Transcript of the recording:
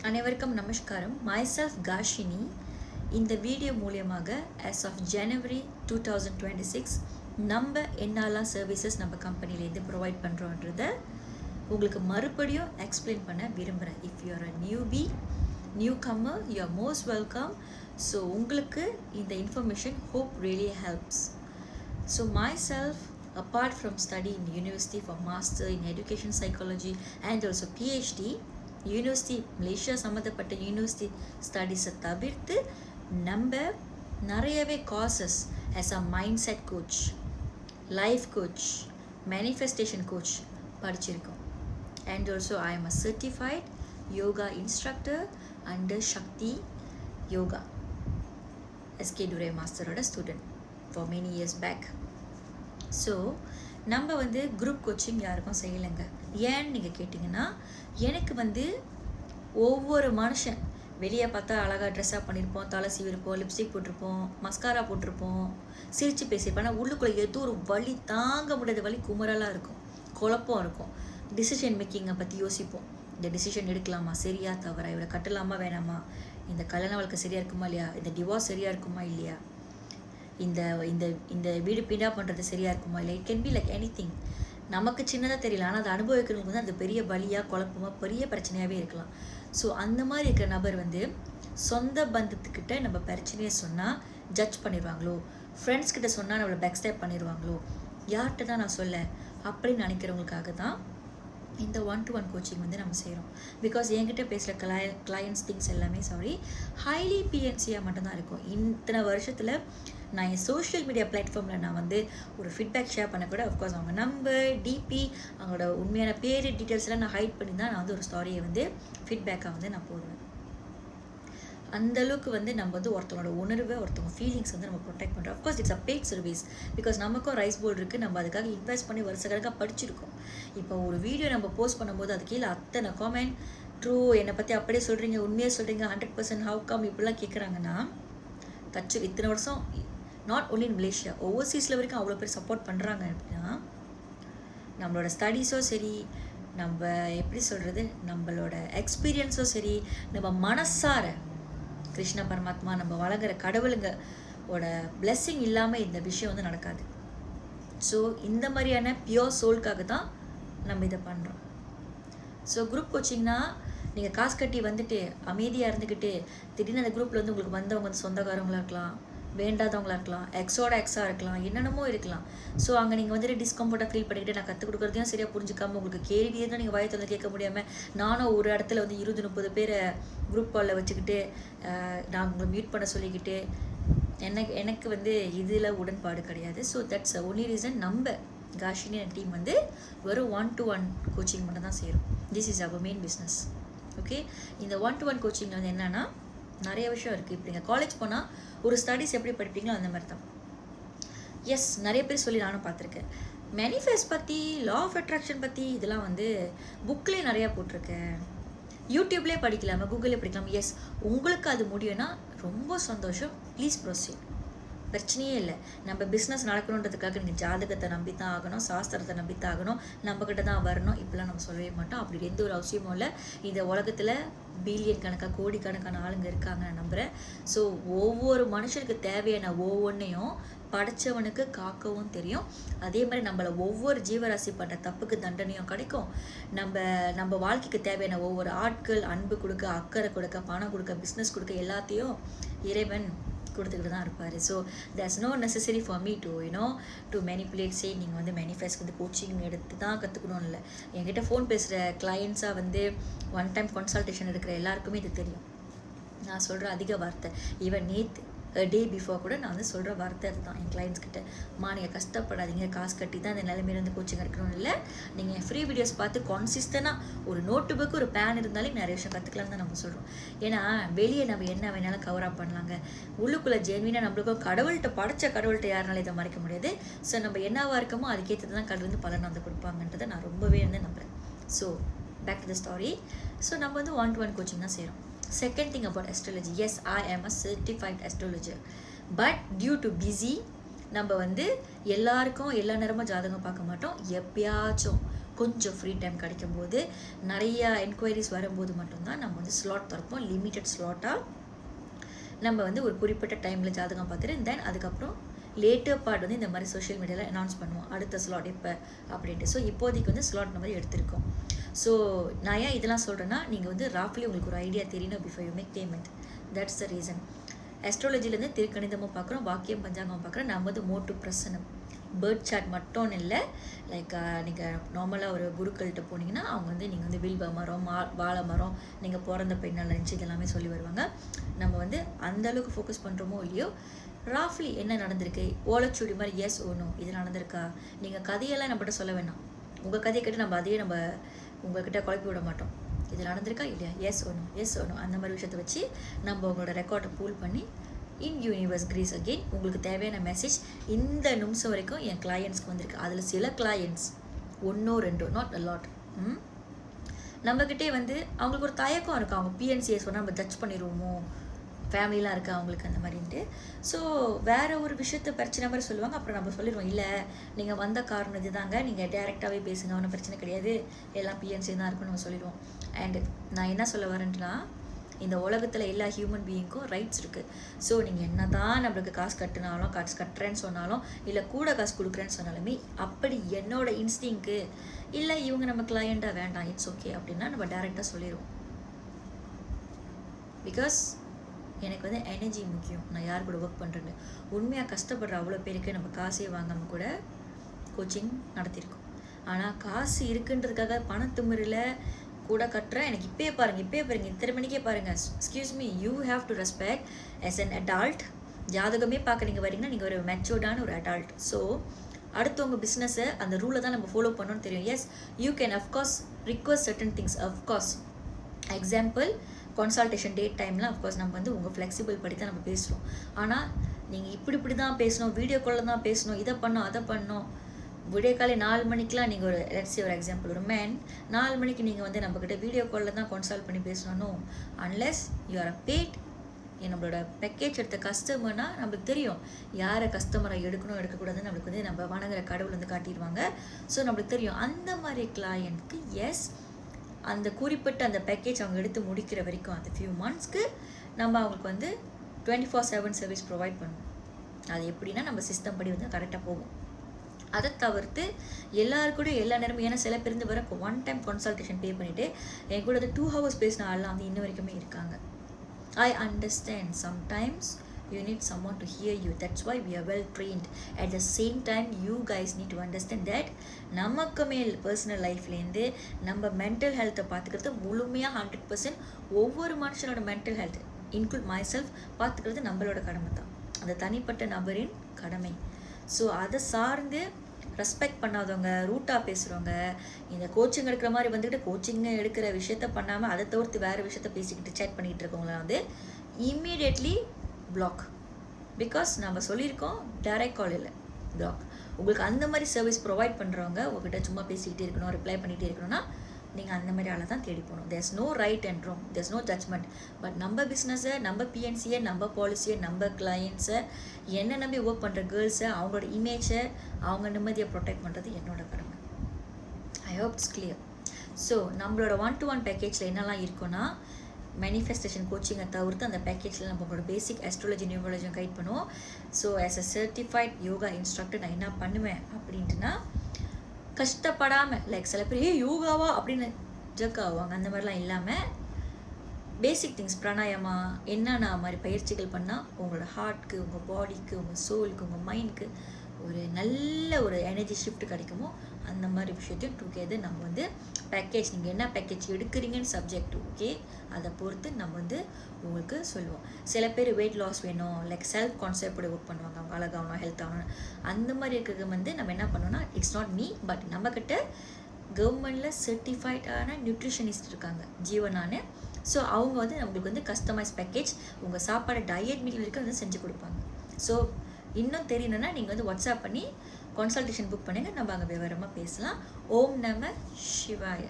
அனைவருக்கும் நமஸ்காரம். myself Gashini. இந்த வீடியோ மூலியமாக as of January 2026 நம்ம என்னெல்லாம் சர்வீசஸ் நம்ம கம்பெனிலேருந்து ப்ரொவைட் பண்ணுறோன்றத உங்களுக்கு மறுபடியும் எக்ஸ்பிளைன் பண்ண விரும்புகிறேன். If you are a new comer, you are most welcome. So உங்களுக்கு இந்த information hope really helps. So myself, apart from studying in university for master in education psychology and also PhD, university Malaysia சம்மந்தப்பட்ட university ஸ்டடீஸை தவிர்த்து நம்ம நிறையவே courses as a mindset coach, life coach, manifestation coach படிச்சிருக்கோம். And also I am a certified yoga instructor under Shakti yoga, SK டுரே மாஸ்டரோட student for many years back. So நம்ம group coaching யாருக்கும் செய்யலைங்க. ஏன்னு நீங்கள் கேட்டிங்கன்னா, எனக்கு ஒவ்வொரு மனுஷன் வெளியே பார்த்தா அழகாக ட்ரெஸ்ஸாக பண்ணியிருப்போம், தலை சீவிருப்போம், லிப்ஸ்டிக் போட்டிருப்போம், மஸ்காரா போட்டிருப்போம், சிரித்து பேசியிருப்போம். ஆனால் உள்ளுக்குள்ளே ஏதோ ஒரு வலி, தாங்க முடியாத வலி, குமரலாக இருக்கும், குழப்பம் இருக்கும். டிசிஷன் மேக்கிங்கை பற்றி யோசிப்போம். இந்த டிசிஷன் எடுக்கலாமா, சரியா தவறா, இவரை கட்டலாமா வேணாமா, இந்த கல்யாண வாழ்க்கை சரியாக இருக்குமா இல்லையா, இந்த டிவோர்ஸ் சரியாக இருக்குமா இல்லையா, இந்த இந்த இந்த வீடு பீடா பண்ணுறது சரியாக இருக்குமா இல்லை. It can be like any thing. நமக்கு சின்னதாக தெரியல, ஆனால் அதை அனுபவிக்கிறவங்களுக்கு அது பெரிய வலியாக, குழப்பமாக, பெரிய பிரச்சனையாகவே இருக்கலாம். ஸோ அந்த மாதிரி இருக்கிற நபர் சொந்த பந்தத்துக்கிட்ட நம்ம பிரச்சனையை சொன்னால் ஜட்ஜ் பண்ணிடுவாங்களோ, ஃப்ரெண்ட்ஸ் கிட்ட சொன்னால் நம்மளை பேக் ஸ்டெப் பண்ணிடுவாங்களோ, யார்கிட்ட தான் நான் சொல்ல அப்படின்னு நினைக்கிறவங்களுக்காக தான் இந்த 1-to-1 கோச்சிங் நம்ம செய்கிறோம். பிகாஸ் என்கிட்ட பேசுகிற கிளையன்ஸ் திங்ஸ் எல்லாமே ஹைலி பிஎன்சியாக மட்டும்தான் இருக்கும். இத்தனை வருஷத்தில் நான் என் சோஷியல் மீடியா பிளாட்ஃபார்மில் நான் ஒரு ஃபீட்பேக் ஷேர் பண்ண கூட அஃப்கோர்ஸ் அவங்க நம்பர், டிபி, அவங்களோட உண்மையான பேர், டீட்டெயில்ஸ் எல்லாம் நான் ஹைட் பண்ணி தான் நான் ஒரு ஸ்டாரியை ஃபீட்பேக்காக நான் போடுவேன். அந்தளவுக்கு நம்ம ஒருத்தவங்களோட உணர்வை, ஒருத்தவங்க ஃபீலிங்ஸ் நம்ம ப்ரொடெக்ட் பண்ணுறோம். Of course it's a paid service. Because நமக்கும் ரைஸ் போர்டு இருக்குது, நம்ம அதுக்காக இன்வெஸ்ட் பண்ணி வருஷக்கணக்காக படிச்சிருக்கோம். இப்போ ஒரு வீடியோ நம்ம போஸ்ட் பண்ணும்போது அது கீழே அத்தனை காமெண்ட், ட்ரூ, என்னை பற்றி அப்படியே சொல்கிறீங்க, உண்மையாக சொல்கிறீங்க, 100% ஹவு கம் இப்படிலாம் கேட்குறாங்கன்னா, இத்தனை வருஷம் நாட் ஒன்லி இன் மலேசியா, ஓவர்சீஸில் வரைக்கும் அவ்வளோ பேர் சப்போர்ட் பண்ணுறாங்க. அப்படின்னா நம்மளோட ஸ்டடீஸோ சரி, நம்ம எப்படி சொல்கிறது, நம்மளோட எக்ஸ்பீரியன்ஸோ சரி, நம்ம மனசார கிருஷ்ண பரமாத்மா, நம்ம வழங்குற கடவுளுங்கோட பிளெஸ்ஸிங் இல்லாமல் இந்த விஷயம் நடக்காது. ஸோ இந்த மாதிரியான பியோர் சோல்காக தான் நம்ம இதை பண்ணுறோம். ஸோ குரூப் கோச்சிங்னா நீங்கள் காசு கட்டி அமைதியாக இருந்துக்கிட்டு திடீர்னு அந்த குரூப்பில் உங்களுக்கு வந்தவங்க சொந்தக்காரவங்களாக இருக்கலாம், வேண்டாதவங்களா இருக்கலாம், எக்ஸோட எக்ஸாக இருக்கலாம், என்னென்னமோ இருக்கலாம். ஸோ அங்கே நீங்கள் டிஸ்கம்ஃபர்ட்டாக ஃபீல் பண்ணிக்கிட்டு நான் கற்றுக் கொடுக்குறதையும் சரியாக புரிஞ்சுக்காமல் உங்களுக்கு கேள்வி தான் நீங்கள் வாயத்தில் கேட்க முடியாமல், நானும் ஒரு இடத்துல 20-30 பேரை குரூப் காலில் வச்சுக்கிட்டு நான் உங்களை மியூட் பண்ண சொல்லிக்கிட்டு எனக்கு இதில் உடன்பாடு கிடையாது. ஸோ தட்ஸ் ஒன்லி ரீசன் நம்ம காஷினி டீம் வெறும் 1-to-1 கோச்சிங் மட்டும் தான் செய்கிறோம். This is our main business. Okay, இந்த 1-to-1 கோச்சிங்கில் என்னென்னா நிறைய விஷயம் இருக்குது. இப்போ நீங்கள் காலேஜ் போனால் ஒரு ஸ்டடீஸ் எப்படி படிப்பீங்களோ அந்த மாதிரி தான். எஸ், நிறைய பேர் சொல்லி நானும் பார்த்துருக்கேன். மேனிஃபெஸ்ட் பற்றி, லா ஆஃப் அட்ராக்ஷன் பற்றி இதெல்லாம் புக்லேயே நிறையா போட்டிருக்கேன், யூடியூப்லேயே படிக்கலாமா, கூகுளில் படிக்கலாம். எஸ், உங்களுக்கு அது முடியும்னா ரொம்ப சந்தோஷம், ப்ளீஸ் ப்ரொசீட், பிரச்சனையே இல்லை. நம்ம பிஸ்னஸ் நடக்கணுன்றதுக்காக நீங்கள் ஜாதகத்தை நம்பித்தான் ஆகணும், சாஸ்திரத்தை நம்பித்தான் ஆகணும், நம்மக்கிட்ட தான் வரணும், இப்படிலாம் நம்ம சொல்லவே மாட்டோம். அப்படி எந்த ஒரு அவசியமும் இல்லை. இந்த உலகத்தில் பில்லியன் கணக்காக, கோடிக்கணக்கான ஆளுங்க இருக்காங்க நான் நம்புகிறேன். ஸோ ஒவ்வொரு மனுஷனுக்கு தேவையான ஒவ்வொன்றையும் படைச்சவனுக்கு காக்கவும் தெரியும். அதே மாதிரி நம்மளை ஒவ்வொரு ஜீவராசி பண்ணுற தப்புக்கு தண்டனையும் கிடைக்கும். நம்ம வாழ்க்கைக்கு தேவையான ஒவ்வொரு ஆட்கள், அன்பு கொடுக்க, அக்கறை கொடுக்க, பணம் கொடுக்க, பிஸ்னஸ் கொடுக்க, எல்லாத்தையும் இறைவன் கொடுத்துக்கிட்டு தான் இருப்பார். So there's no necessary for me to manipulate say நீங்கள் மேனிஃபெஸ்ட் கோச்சிங் எடுத்து தான் கற்றுக்கணும்னு இல்லை. என்கிட்ட ஃபோன் பேசுகிற கிளையண்ட்ஸாக 1 டைம் கன்சல்டேஷன் எடுக்கிற எல்லாருக்குமே இது தெரியும். நான் சொல்கிற அதிக வார்த்தை, ஈவன் நேற்று டே பிஃபோர் கூட நான் சொல்கிற வார்த்தை அதுதான் என் கிளைண்ட்ஸ் கிட்ட. நீங்கள் கஷ்டப்படாதீங்க, காசு கட்டி தான் இந்த நிலைமையிலேருந்து கோச்சிங் எடுக்கணும்னு இல்லை. நீங்கள் ஃப்ரீ வீடியோஸ் பார்த்து கான்சிஸ்டனாக ஒரு நோட்டு புக், ஒரு பேன் இருந்தாலே நிறைய விஷயம் கற்றுக்கலான்னு தான் நம்ம சொல்கிறோம். ஏன்னா வெளியே நம்ம என்ன வேணாலும் கவர் அப் பண்ணலாங்க, உள்ளுக்குள்ளே ஜென்வினாக நம்மளுக்கும் கடவுள்கிட்ட யாருனாலும் இதை மறைக்க முடியாது. ஸோ நம்ம என்னவாக இருக்கமோ அதுக்கேற்றது தான் கடவுள் பலன் கொடுப்பாங்கன்றதை நான் ரொம்பவே நம்புகிறேன். So back to the story. So நம்ம 1-to-1 கோச்சிங் தான் செய்கிறோம். Second thing about astrology, yes, I am a certified astrologer, but due to busy நம்ம எல்லாருக்கும் எல்லா நேரமும் ஜாதகம் பார்க்க மாட்டோம். எப்பயாச்சும் கொஞ்சம் ஃப்ரீ டைம் கிடைக்கும்போது நிறையா என்கொயரிஸ் வரும்போது மட்டும்தான் நம்ம வந்து ஸ்லாட் திறப்போம். லிமிட்டட் ஸ்லாட்டாக நம்ம வந்து ஒரு குறிப்பிட்ட டைமில் ஜாதகம் பார்த்துட்டு தென் அதுக்கப்புறம் லேட்டர் பார்ட் வந்து இந்த மாதிரி சோஷியல் மீடியாவில் அனௌன்ஸ் பண்ணுவோம் அடுத்த ஸ்லாட் இப்போ அப்படின்ட்டு. ஸோ இப்போதைக்கு வந்து ஸ்லாட் நம்ம எடுத்திருக்கோம். ஸோ நான் ஏன் இதெல்லாம் சொல்கிறேன்னா, நீங்கள் வந்து ராஃப்லி உங்களுக்கு ஒரு ஐடியா தெரியணும் before you make payment. That's the reason. ஆஸ்ட்ராலஜிலேருந்து திருக்கணிதமும் பார்க்குறோம், வாக்கியம் பஞ்சாங்கம் பார்க்குறோம். நம்ம வந்து மோட்டு பிரசனம் பேர்ட் சார்ட் மட்டும் இல்லை. லைக் நீங்கள் நார்மலாக ஒரு குருக்கள்கிட்ட போனீங்கன்னா அவங்க வந்து நீங்கள் வந்து வில்வ மரம் வாழை மரம் நீங்கள் பிறந்த பெண்ணால் நினச்சி இதெல்லாமே சொல்லி வருவாங்க. நம்ம வந்து அந்தளவுக்கு ஃபோக்கஸ் பண்ணுறோமோ இல்லையோ, ராஃப்லி என்ன நடந்திருக்கு, ஓலைச்சுடி மாதிரி எஸ் ஓனோ இது நடந்திருக்கா, நீங்கள் கதையெல்லாம் நம்மகிட்ட சொல்ல வேணாம். உங்கள் கதையை கேட்டு நம்ம அதையே நம்ம உங்கள்கிட்ட குழப்பி விட மாட்டோம். இது நடந்திருக்கா இல்லையா, எஸ் ஓனோ அந்த மாதிரி விஷயத்தை வச்சு நம்ம உங்களோட ரெக்கார்டை பூல் பண்ணி இன் யூனிவர்ஸ் கிரீஸ் அகெயின் உங்களுக்கு தேவையான மெசேஜ் இந்த நிமிஷம் வரைக்கும் என் கிளையண்ட்ஸ்க்கு வந்திருக்கு. அதில் சில clients 1 or 2 not a lot. நம்மக்கிட்டே வந்து அவங்களுக்கு ஒரு தயக்கம் இருக்குது. அவங்க பிஎன்சிஎஸ் சொன்னால் நம்ம ஜட்ஜ் பண்ணிடுவோமோ, ஃபேமிலிலாம் இருக்குது அவங்களுக்கு அந்த மாதிரின்ட்டு. ஸோ வேறு ஒரு விஷயத்த பிரச்சனை மாதிரி சொல்லுவாங்க. அப்புறம் நம்ம சொல்லிடுவோம், இல்லை நீங்கள் வந்த காரணம் இது தாங்க, நீங்கள் டேரெக்டாகவே பேசுங்க, ஒன்றும் பிரச்சனை கிடையாது, எல்லாம் பிஎன்சி தான் இருக்குன்னு நம்ம சொல்லிடுவோம். அண்டு நான் என்ன சொல்ல வரேன்ட்டுனா, இந்த உலகத்தில் எல்லா ஹியூமன் பீயிங்க்கும் ரைட்ஸ் இருக்குது. ஸோ நீங்கள் என்ன தான் நம்மளுக்கு காசு கட்டினாலும், காசு கட்டுறேன்னு சொன்னாலும், இல்லை கூட காசு கொடுக்குறேன்னு சொன்னாலுமே, அப்படி என்னோட இன்ஸ்டிங்க்கு இல்லை இவங்க நம்ம கிளையண்ட்டாக வேண்டாம், இட்ஸ் ஓகே அப்படின்னா நம்ம டேரெக்டாக சொல்லிடுவோம். பிகாஸ் எனக்கு வந்து எனர்ஜி முக்கியம். நான் யார் கூட ஒர்க் பண்ணுறேன்னு உண்மையாக கஷ்டப்படுற அவ்வளோ பேருக்கு நம்ம காசே வாங்காமல் கூட கோச்சிங் நடத்தியிருக்கோம். ஆனால் காசு இருக்குன்றதுக்காக பணத்துமுறையில் கூட கட்டுறேன். எனக்கு இப்போயே பாருங்கள் இத்தனை மணிக்கே பாருங்கள். Excuse me, you have to respect as an adult. ஜாதகமே பார்க்க நீங்கள் வரீங்கன்னா நீங்கள் ஒரு மெச்சூர்டான ஒரு அடால்ட். ஸோ அடுத்தவங்க பிஸ்னஸை அந்த ரூலை தான் நம்ம ஃபாலோ பண்ணணும்னு தெரியும். Yes, you can of course request certain things. Of course example consultation date டைம்லாம் அஃப்கோர்ஸ் நம்ம வந்து உங்கள் ஃப்ளெக்சிபிள் படி தான் நம்ம பேசுகிறோம். ஆனால் நீங்கள் இப்படி தான் பேசணும், வீடியோ காலில் தான் பேசணும், இதை பண்ணோம் அதை பண்ணோம். விடிய காலை 4 மணிக்கெலாம் நீங்கள் ஒரு லெட்ஸ் ஒரு எக்ஸாம்பிள், ஒரு மேன் 4 மணிக்கு நீங்கள் வந்து நம்மக்கிட்ட வீடியோ காலில் தான் கன்சல்ட் பண்ணி பேசணும். Unless you are a bad. நம்மளோட பேக்கேஜ் எடுத்த கஸ்டமர்னால் நம்மளுக்கு தெரியும் யாரை கஸ்டமரை எடுக்கணும் எடுக்கக்கூடாதுன்னு நம்மளுக்கு வந்து நம்ம வணங்குற கடவுள் வந்து காட்டிடுவாங்க. ஸோ நம்மளுக்கு தெரியும். அந்த மாதிரி கிளையண்ட்க்கு எஸ், அந்த குறிப்பிட்ட அந்த பேக்கேஜ் அவங்க எடுத்து முடிக்கிற வரைக்கும் அந்த ஃபியூ மந்த்ஸ்க்கு நம்ம அவங்களுக்கு வந்து 24/7 சர்வீஸ் ப்ரொவைட் பண்ணுவோம். அது எப்படின்னா நம்ம சிஸ்டம் படி வந்து கரெக்டாக போகும். அதை தவிர்த்து எல்லாருக்கூடையும் எல்லா நேரமும், ஏன்னா சில பேர் இருந்து வர 1 டைம் கன்சல்டேஷன் பே பண்ணிவிட்டு என் கூட வந்து 2 hours பேசின ஆள்லாம் வந்து இன்ன வரைக்குமே இருக்காங்க. I understand sometimes you need someone to hear you. That's why we are well trained. At the same time, you guys need to understand that நமக்கு மேல் பர்சனல் லைஃப்லேருந்து நம்ம மென்டல் ஹெல்த்தை பார்த்துக்கிறது முழுமையாக 100% ஒவ்வொரு மனுஷனோட mental health include my self பார்த்துக்கிறது நம்மளோட கடமை தான், அந்த தனிப்பட்ட நபரின் கடமை. ஸோ அதை சார்ந்து ரெஸ்பெக்ட் பண்ணாதவங்க, ரூட்டாக பேசுகிறவங்க, இந்த கோச்சிங் எடுக்கிற மாதிரி வந்துக்கிட்டு கோச்சிங் எடுக்கிற விஷயத்த பண்ணாமல் அதை தவிர்த்து வேறு விஷயத்த பேசிக்கிட்டு சேட் பண்ணிக்கிட்டு இருக்கவங்களாம் வந்து இம்மீடியட்லி பிளாக். பிகாஸ் நம்ம சொல்லியிருக்கோம் டைரக்ட் கால் இல்லை, பிளாக். உங்களுக்கு அந்த மாதிரி சர்வீஸ் ப்ரொவைட் பண்ணுறவங்க உங்கள்கிட்ட சும்மா பேசிக்கிட்டே இருக்கணும், ரிப்ளை பண்ணிகிட்டே இருக்கணும்னா நீங்கள் அந்த மாதிரி ஆளை தான் தேடி போகணும். There's no right and wrong, there's no judgement. But நம்ம பிஸ்னஸை, நம்ம பிஎன்சியை, நம்ம பாலிசியை, நம்ம கிளையண்ட்ஸை, என்ன நம்பி ஒர்க் பண்ணுற கேர்ள்ஸை, அவங்களோட இமேஜை, அவங்க நிம்மதியை ப்ரொடெக்ட் பண்ணுறது என்னோட கடமை. I hope it's clear. So நம்மளோட 1-to-1 பேக்கேஜில் என்னெல்லாம் இருக்குன்னா, மேனிஃபெஸ்டேஷன் கோச்சிங்கை தவிர்த்து அந்த பேக்கேஜில் நம்ம உங்களோட பேசிக் ஆஸ்ட்ராலஜி நியூமராலஜியும் கைட் பண்ணுவோம். So as a certified yoga instructor நான் என்ன பண்ணுவேன் அப்படின்ட்டுனா, கஷ்டப்படாமல் லைக் சில பேர் யோகாவா அப்படின்னு ஜக் ஆவாங்க, அந்த மாதிரிலாம் இல்லாமல் பேசிக் திங்ஸ் பிராணாயாமா என்னென்ன மாதிரி பயிற்சிகள் பண்ணால் உங்களோட ஹார்ட்க்கு, உங்கள் பாடிக்கு, உங்கள் சோலுக்கு, உங்கள் மைண்டுக்கு ஒரு நல்ல ஒரு எனர்ஜி ஷிஃப்ட் கிடைக்குமோ அந்த மாதிரி விஷயத்தையும் டுகெதர் நம்ம வந்து பேக்கேஜ், நீங்கள் என்ன பேக்கேஜ் எடுக்கிறீங்கன்னு சப்ஜெக்ட் ஓகே, அதை பொறுத்து நம்ம வந்து உங்களுக்கு சொல்லுவோம். சில பேர் வெயிட் லாஸ் வேணும், லைக் செல்ஃப் கான்செப்டோட ஒர்க் பண்ணுவாங்க, அவங்க அழகாகணும், ஹெல்த் ஆகணும், அந்த மாதிரி இருக்கிறது வந்து நம்ம என்ன பண்ணோம்னா, இட்ஸ் நாட் மீ, பட் நம்மக்கிட்ட கவர்மெண்டில் சர்டிஃபைடான நியூட்ரிஷனிஸ்ட் இருக்காங்க, ஜீவனானு. ஸோ அவங்க வந்து நம்மளுக்கு வந்து கஸ்டமைஸ் பேக்கேஜ், உங்கள் சாப்பாடு டயட் மீல் வரைக்கும் வந்து செஞ்சு கொடுப்பாங்க. ஸோ இன்னும் தெரியணுன்னா நீங்கள் வந்து வாட்ஸ்அப் பண்ணி கன்சல்டேஷன் புக் பண்ணுங்கள், நம்ம அங்கே விவரமாக பேசலாம். ஓம் நம சிவாய.